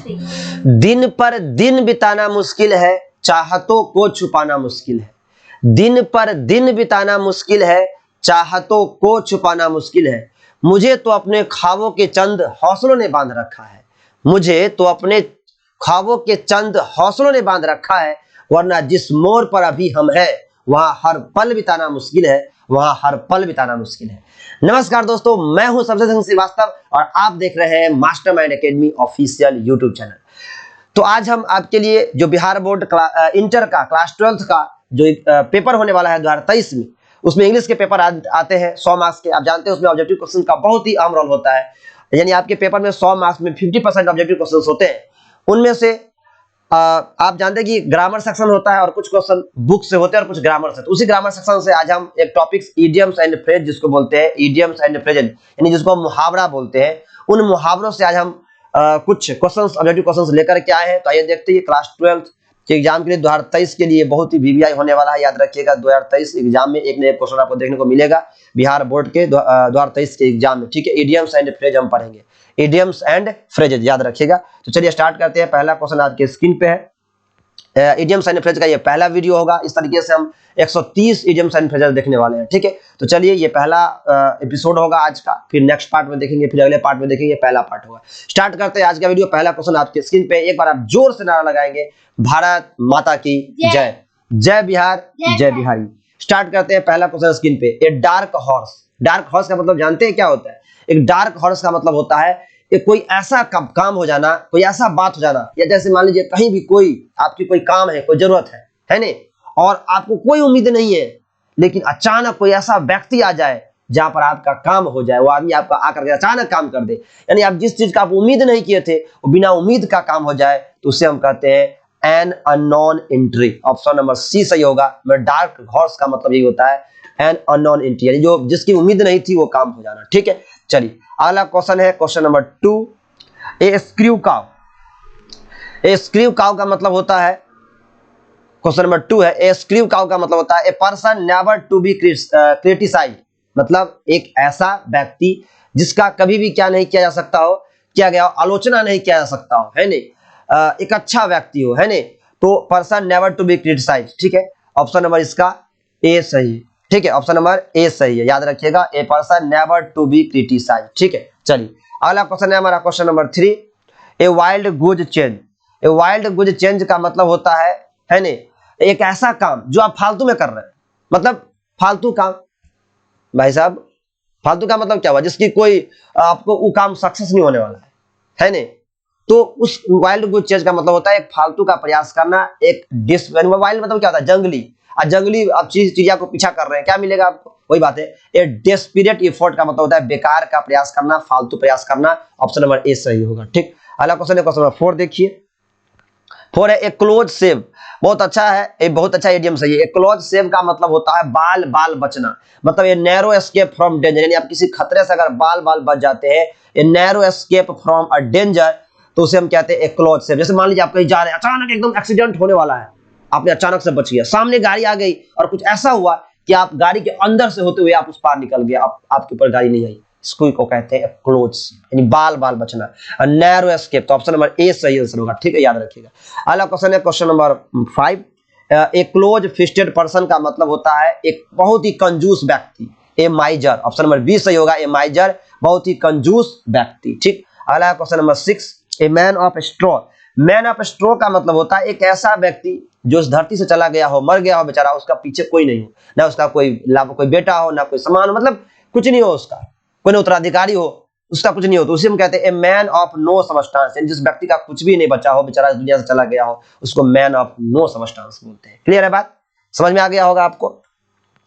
दिन पर दिन बिताना मुश्किल है, चाहतों को छुपाना मुश्किल है। दिन पर दिन बिताना मुश्किल है, चाहतों को छुपाना मुश्किल है। मुझे तो अपने ख्वाबों के चंद हौसलों ने बांध रखा है। मुझे तो अपने ख्वाबों के चंद हौसलों ने बांध रखा है, वरना जिस मोड़ पर अभी हम हैं वहां हर पल बिताना मुश्किल है, वहां हर पल बिताना मुश्किल है। नमस्कार दोस्तों, मैं हूं शमशेर सिंह श्रीवास्तव और आप देख रहे हैं mastermind academy official YouTube channel. तो आज हम आपके लिए जो बिहार बोर्ड इंटर का क्लास 12th का जो पेपर होने वाला है 2023 में, उसमें इंग्लिश के पेपर आते हैं 100 मार्क्स के। आप जानते हैं उसमें ऑब्जेक्टिव क्वेश्चन का बहुत ही अहम रोल होता है, यानी आपके पेपर में 100 मार्क्स में 50% ऑब्जेक्टिव क्वेश्चन होते हैं। उनमें से आप जानते हैं कि ग्रामर सेक्शन होता है और कुछ क्वेश्चन बुक से होते हैं और कुछ ग्रामर से। तो उसी ग्रामर सेक्शन से आज हम एक टॉपिक्स इडियम्स एंड फ्रेज, जिसको बोलते हैं इडियम्स एंड फ्रेज, यानी जिसको हम मुहावरा बोलते हैं, उन मुहावरों से आज हम कुछ क्वेश्चंस ऑब्जेक्टिव क्वेश्चंस लेकर के आए हैं। तो आइए देखते हैं क्लास 12th के एग्जाम के लिए 2023 के लिए बहुत ही वीवीआई होने वाला है। याद रखिएगा 2023 एग्जाम में एक न एक क्वेश्चन आपको देखने को मिलेगा बिहार बोर्ड के 2023 के एग्जाम में। ठीक है, इडियम्स एंड फ्रेज हम पढ़ेंगे, इडियम्स एंड फ्रेजेज याद रखिएगा। तो चलिए स्टार्ट करते हैं। पहला क्वेश्चन आपके स्क्रीन पे है। इडियम्स एंड फ्रेज का ये पहला वीडियो होगा। इस तरीके से हम 130 इडियम्स एंड फ्रेजेस देखने वाले हैं। ठीक है, तो चलिए ये पहला एपिसोड होगा आज का, फिर नेक्स्ट पार्ट में देखेंगे, फिर अगले पार्ट में देखेंगे, पहला पार्ट होगा। स्टार्ट करते हैं आज का वीडियो। पहला क्वेश्चन आपके स्क्रीन पे, एक बार आप जोर से नारा लगाएंगे, भारत माता की जय, जय बिहार, जय बिहारी। स्टार्ट करते हैं पहला क्वेश्चन स्क्रीन पे। A dark horse, dark horse का मतलब जानते हैं क्या होता है? एक डार्क हॉर्स का मतलब होता है कोई ऐसा काम हो जाना, कोई ऐसा बात हो जाना, या जैसे मान लीजिए कहीं भी कोई आपकी कोई काम है, कोई जरूरत है नहीं, और आपको कोई उम्मीद नहीं है, लेकिन अचानक कोई ऐसा व्यक्ति आ जाए जहां पर आपका काम हो जाए, वो आदमी आपका आकर के अचानक काम कर दे, यानी आप जिस चीज का आप उम्मीद नहीं किए थे वो बिना उम्मीद का काम हो जाए, तो उसे हम कहते हैं an unknown entry. Option number C सही होगा। डार्क हॉर्स का मतलब यही होता है, एन अननोन एंट्री, यानी जो जिसकी उम्मीद नहीं थी वो काम हो जाना। ठीक है, चलिए अगला क्वेश्चन है क्वेश्चन नंबर 2। ए स्क्रू काउ, ए स्क्रू काउ का मतलब होता है, क्वेश्चन नंबर 2 है, ए स्क्रू काउ का मतलब होता है a person never to be criticise, मतलब एक ऐसा व्यक्ति जिसका कभी भी क्या नहीं किया जा सकता हो, किया गया हो, आलोचना नहीं किया जा सकता हो, है नहीं, एक अच्छा व्यक्ति हो, है नहीं, तो person never to be criticise. ठीक है, ऑप्शन नंबर इसका ए सही है। ठीक है, ऑप्शन नंबर ए सही है, याद रखिएगा, a person never to be criticise. ठीक है, चलिए अगला क्वेश्चन है हमारा question number 3। A wild good change, a wild good change का मतलब होता है नहीं, एक ऐसा काम जो आप फालतू में कर रहे हैं, मतलब फालतू काम। भाई साहब, फालतू का मतलब क्या हुआ? जिसकी कोई आपको वो काम सक्सेस नहीं होने वाला है नहीं, तो उस वाइल्ड गुड चेंज का मतलब होता है एक फालतू का प्रयास करना, एक वाइल्ड मतलब क्या होता है? जंगली। जंगली आप चिड़िया को पीछा कर रहे हैं, क्या मिलेगा आपको? वही बात है, ए डेस्परेट एफर्ट का मतलब होता है बेकार का प्रयास करना, फालतू प्रयास करना। ऑप्शन नंबर ए सही होगा। ठीक, अगला क्वेश्चन है क्वेश्चन नंबर 4 देखिए। 4 है ए क्लोज सेव, बहुत अच्छा है, ये बहुत अच्छा इडियम सही है। ए क्लोज सेव का मतलब होता है बाल बाल बचना, मतलब ये नैरो एस्केप फ्रॉम डेंजर, यानी आप किसी खतरे से अगर बाल बाल बच जाते हैं, ये narrow escape from a danger, तो उसे हम कहते हैं ए क्लोज सेव। जैसे मान लीजिए आप कहीं जा रहे हैं, अचानक एकदम एक्सीडेंट होने वाला है, आपने अचानक से बच गया, सामने गाड़ी आ गई और कुछ ऐसा हुआ कि आप गाड़ी के अंदर से होते हुए आप उस पार निकल गए, आपके ऊपर गाड़ी नहीं आई, इसको को कहते हैं क्लोज, यानी बाल बाल बचना, नैरो एस्केप। तो ऑप्शन नंबर ए सही आंसर होगा। ठीक है, याद रखिएगा। अगला क्वेश्चन है क्वेश्चन नंबर 5। ए क्लोज फिस्टेड पर्सन का मतलब होता है एक बहुत ही कंजूस व्यक्ति, ए माइजर। ऑप्शन नंबर बी सही होगा, ए माइजर, बहुत ही कंजूस व्यक्ति। ठीक, अगला question number 6। A man of straw, man of straw का मतलब होता है एक ऐसा व्यक्ति जो इस धरती से चला गया हो, मर गया हो बेचारा, उसका पीछे कोई नहीं हो, ना उसका कोई बेटा हो, ना कोई समान, मतलब कुछ नहीं हो, उसका कोई ना उत्तराधिकारी हो, उसका कुछ नहीं हो, तो उसे हम कहते हैं a man of no substance, यानी जिस व्यक्ति का कुछ भी नहीं बचा हो, बेचारा इस दुनिया से चला गया हो, उसको मैन ऑफ नो सबस्टेंस बोलते हैं। क्लियर है बात? समझ में आ गया होगा आपको।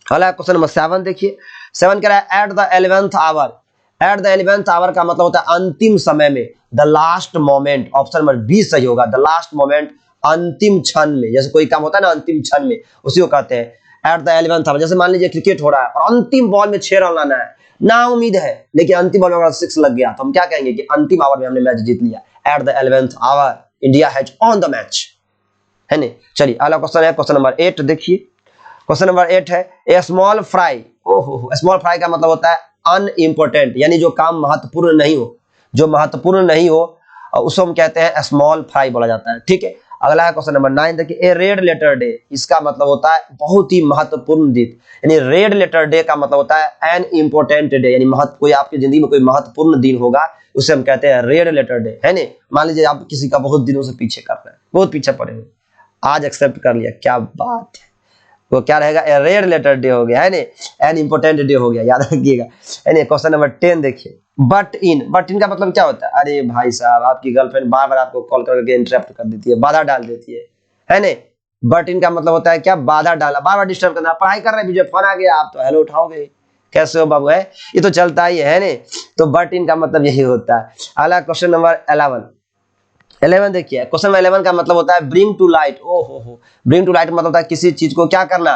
अगला क्वेश्चन नंबर 7 देखिए। 7 कह रहा है at the 11th hour, at the 11th hour का मतलब होता है अंतिम समय में, the last moment. Option number B सही होगा, द लास्ट मोमेंट, अंतिम क्षण में, जैसे कोई काम होता है ना अंतिम क्षण में, उसी को कहते हैं एट द 11th आवर। जैसे मान लीजिए क्रिकेट हो रहा है और अंतिम बॉल में 6 रन लाना है, ना उम्मीद है, लेकिन अंतिम बॉल में अगर 6 लग गया तो हम क्या कहेंगे कि अंतिम आवर में हमने मैच जीत लिया। At the 11th hour India has on the match, है नहीं। चलिए अगला क्वेश्चन है क्वेश्चन नंबर 8 देखिए। क्वेश्चन नंबर 8 है ए स्मॉल फ्राई, ओहो, स्मॉल फ्राई का मतलब होता है अनइम्पोर्टेंट, यानी जो काम महत्वपूर्ण नहीं हो, जो महत्वपूर्ण नहीं हो, और उसको हम कहते हैं स्मॉल फ्राई बोला जाता है। ठीक है, अगला है क्वेश्चन नंबर 9 देखिए, ए रेड लेटर डे, इसका मतलब होता है बहुत ही महत्वपूर्ण दिन। यानी रेड लेटर डे का मतलब होता है एन इंपॉर्टेंट डे, यानी कोई आपकी जिंदगी में कोई महत्वपूर्ण दिन होगा उसे हम कहते हैं रेड लेटर डे, है नहीं। मान लीजिए आप किसी का बहुत दिनों से पीछे कर रहे हैं, बहुत पीछे पड़े हुए, आज एक्सेप्ट कर लिया, क्या बात है, वो क्या रहेगा, ए रेड लेटर डे हो गया, है नहीं, एन इंपॉर्टेंट डे हो गया, याद रखिएगा, है नहीं। क्वेश्चन नंबर 10 देखिए, बट इन का मतलब क्या होता है। अरे भाई साहब, आपकी गर्लफ्रेंड बार बार आपको कॉल करके इंटरप्ट कर देती है, बाधा डाल देती है नहीं। बट इन का मतलब होता है क्या, बाधा डाला, बार बार डिस्टर्ब करना, पढ़ाई कर रहे हैं, फोन आ गया, आप तो हेलो उठाओगे, कैसे हो बाबू, है ये तो चलता ही है नहीं। तो बट इन का मतलब यही होता है। अगला क्वेश्चन नंबर 11 देखिए, क्वेश्चन नंबर 11 का मतलब होता है ब्रिंग टू लाइट। हो ब्रिंग टू लाइट मतलब होता है किसी चीज को क्या करना,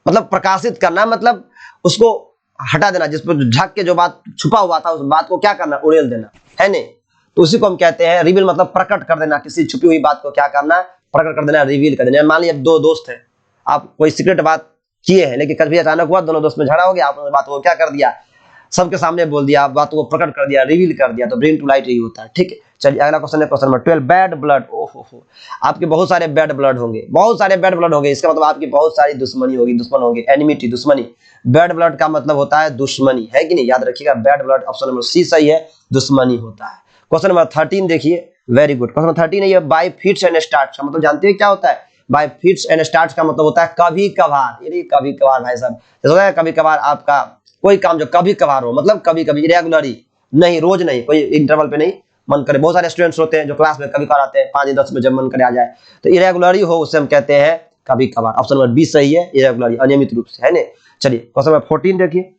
मतलब प्रकाशित करना, मतलब उसको हटा देना, जिस पर ढक के जो बात छुपा हुआ था उस बात को क्या करना, उड़ेल देना, है नहीं। तो उसी को हम कहते हैं रिवील, मतलब प्रकट कर देना, किसी छुपी हुई बात को क्या करना, प्रकट कर देना, रिवील कर देना। मान लीजिए दो दोस्त हैं, आप कोई सीक्रेट बात किए हैं, लेकिन कभी अचानक हुआ दोनों दोस्त में झगड़ा हो गया, आपने बात को क्या कर दिया, सबके सामने बोल दिया, बात को प्रकट कर दिया, रिवील कर दिया। तो ब्रिंग टू लाइट यही होता है। ठीक है, चलिए अगला क्वेश्चन है क्वेश्चन नंबर 12, बैड ब्लड। ओहो, आपके बहुत सारे बैड ब्लड होंगे, बहुत सारे बैड ब्लड होंगे, इसका मतलब आपकी बहुत सारी दुश्मनी होगी, दुश्मन होंगे, एनिमिटी, दुश्मनी। बैड ब्लड का मतलब होता है दुश्मनी, है कि नहीं, याद रखिएगा, bad blood option number C सही है, दुश्मनी होता है। क्वेश्चन नंबर 13 देखिए, वेरी गुड, क्वेश्चन नंबर 13 है ये, बाय फिट्स एंड स्टार्ट्स का मतलब जानते हैं क्या होता है। बाय फिट्स एंड स्टार्ट्स का मतलब होता है कभी कभार, यानी कभी कभार भाई साहब, जैसे कभी कभार आपका कोई काम जो कभी कभार हो, मतलब कभी कभी, रेगुलरली नहीं, रोज नहीं, कोई इंटरवल पे नहीं, मन करे। बहुत सारे स्टूडेंट्स होते हैं जो क्लास में कभी कभार आते हैं, 5 10 में जब मन करे आ जाए, तो इरेगुलरली हो उसे हम कहते हैं कभी कभार। ऑप्शन नंबर बी सही है, इरेगुलरली, अनियमित रूप से, है नहीं। चलिए क्वेश्चन नंबर 14 देखिए,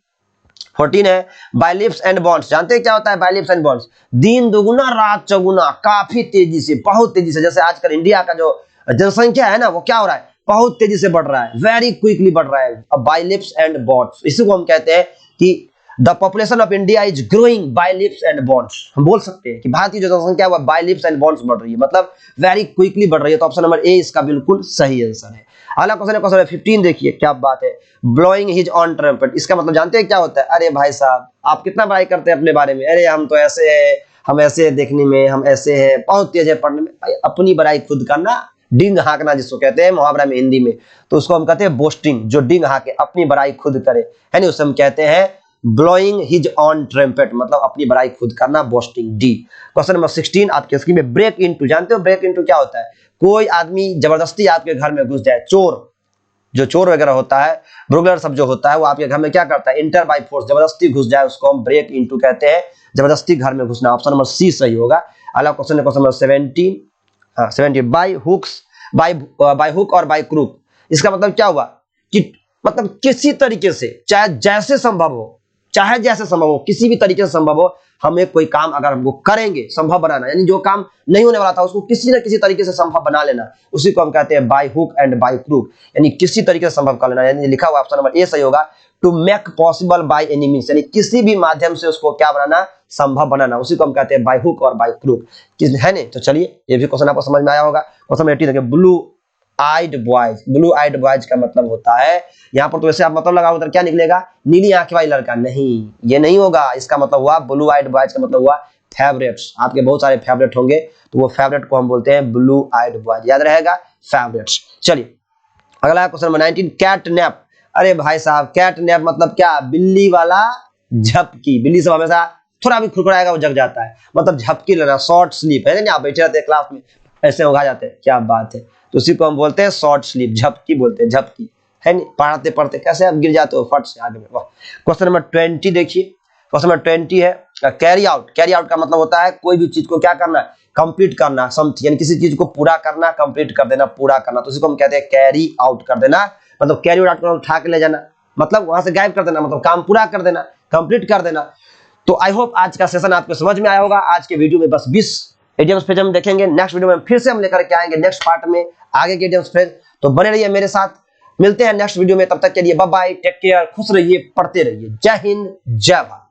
14 है बाय लिप्स एंड बॉन्ड्स। जानते हैं क्या होता है बाय लिप्स एंड बॉन्ड्स, दिन दुगुना रात चौगुना, काफी तेजी से, बहुत तेजी से। जैसे आजकल इंडिया का जो जनसंख्या है ना, वो क्या हो रहा है, बहुत तेजी से बढ़ रहा है, वेरी क्विकली बढ़ रहा है। अब बाय लिप्स एंड बॉन्ड्स, इसी को हम कहते हैं कि the population of India is growing by leaps and bounds. हम बोल सकते हैं कि भारत की जो जनसंख्या है बाय लिप्स एंड बॉन्ड्स बढ़ रही है, मतलब वेरी क्विकली बढ़ रही है। तो ऑप्शन नंबर ए इसका बिल्कुल सही आंसर है। अगला क्वेश्चन है क्वेश्चन 15 देखिए, क्या बात है, ब्लोइंग हिज ऑन ट्रम्पेट, इसका मतलब जानते हैं क्या होता है। अरे भाई साहब, आप कितना बड़ाई करते हैं अपने बारे में, अरे हम तो ऐसे हैं, हम ऐसे हैं देखने में, हम ऐसे हैं, बहुत तेज है पढ़ने में। भाई अपनी बड़ाई खुद करना, डिंग हाँकना जिसको कहते हैं मुहावरा में हिंदी में, तो उसको हम कहते हैं बोस्टिंग। जो डिंग हाँके, अपनी बड़ाई खुद करे, है नहीं, उसे हम कहते हैं ब्लोइंग हिज ऑन ट्रम्पेट, मतलब अपनी बड़ाई खुद करना, बोस्टिंग, डी। क्वेश्चन नंबर 16 आपके स्क्रीन में, ब्रेक इनटू। जानते हो ब्रेक इनटू क्या होता है, कोई आदमी जबरदस्ती आपके घर में घुस जाए, चोर, जो चोर वगैरह होता है, ब्रोगलर सब जो होता है, वो आपके घर में क्या करता है, इंटर बाय फोर्स, जबरदस्ती घुस जाए, उसको हम ब्रेक इनटू कहते हैं, जबरदस्ती घर में घुसना। ऑप्शन नंबर सी सही होगा। अगला क्वेश्चन है question number 17, by hooks, by hook और बाय क्रूक, इसका मतलब क्या हुआ कि मतलब किसी तरीके से, चाहे जैसे संभव हो, चाहे जैसे संभव हो, किसी भी तरीके से संभव हो, हमें कोई काम अगर हमको करेंगे, संभव बनाना, यानी जो काम नहीं होने वाला था उसको किसी न किसी तरीके से संभव बना लेना, उसी को हम कहते हैं by hook and by crook, यानी किसी तरीके से संभव कर लेना। यानी लिखा हुआ ऑप्शन नंबर ए सही होगा, to make possible by any means, यानी किसी भी माध्यम से उसको क्या बनाना, संभव बनाना, उसी को हम कहते हैं बाय हुक और बाय क्रूक, है नहीं। तो चलिए ये भी क्वेश्चन आपको समझ में आया होगा। क्वेश्चन 18 देखिए, blue eyed boys. Blue eyed boys का मतलब होता है, यहाँ पर तो वैसे आप मतलब लगाओ तो क्या निकलेगा, नीली आंखें वाली लड़का, नहीं, ये नहीं होगा। इसका मतलब हुआ ब्लू आइड बॉयज का मतलब हुआ फेवरेट्स, आपके बहुत सारे फेवरेट होंगे, तो वो फेवरेट को हम बोलते हैं ब्लू आइड बॉयज, याद रहेगा, फेवरेट्स। चलिए अगला क्वेश्चन नंबर 19, कैट नैप। अरे भाई साहब, कैट नैप मतलब क्या, बिल्ली वाला झपकी, बिल्ली सब हमेशा थोड़ा भी खुरखुराएगा वो जग जाता है, मतलब झपकी लेना, शॉर्ट स्लीप, है ना, आप बैठे रहते हैं क्लास में ऐसे उगा जाते हैं, क्या बात है, तो उसी को हम बोलते हैं शॉर्ट स्लीप, झपकी बोलते हैं, झपकी, है नहीं, पढ़ते पढ़ते कैसे आप गिर जाते हो फट से आगे में। क्वेश्चन नंबर 20 देखिए, क्वेश्चन नंबर 20 है कैरी आउट। कैरी आउट का मतलब होता है कोई भी चीज को क्या करना, कंप्लीट करना, यानी किसी चीज को पूरा करना, कंप्लीट कर देना, पूरा करना, तो उसी को हम कहते हैं कैरी आउट कर देना, मतलब कैरी आउट करना, उठा के ले जाना, मतलब वहां से गायब कर देना, मतलब काम पूरा कर देना, कंप्लीट कर देना। तो आई होप आज का सेशन आपको समझ में आया होगा। आज के वीडियो में बस 20 इडियम्स फ्रेज हम देखेंगे, नेक्स्ट वीडियो में फिर से हम लेकर के आएंगे नेक्स्ट पार्ट में आगे के इडियम्स फ्रेज, तो बने रहिए मेरे साथ, मिलते हैं नेक्स्ट वीडियो में, तब तक के लिए बाय बाय, टेक केयर, खुश रहिए, पढ़ते रहिए, जय हिंद, जय भारत।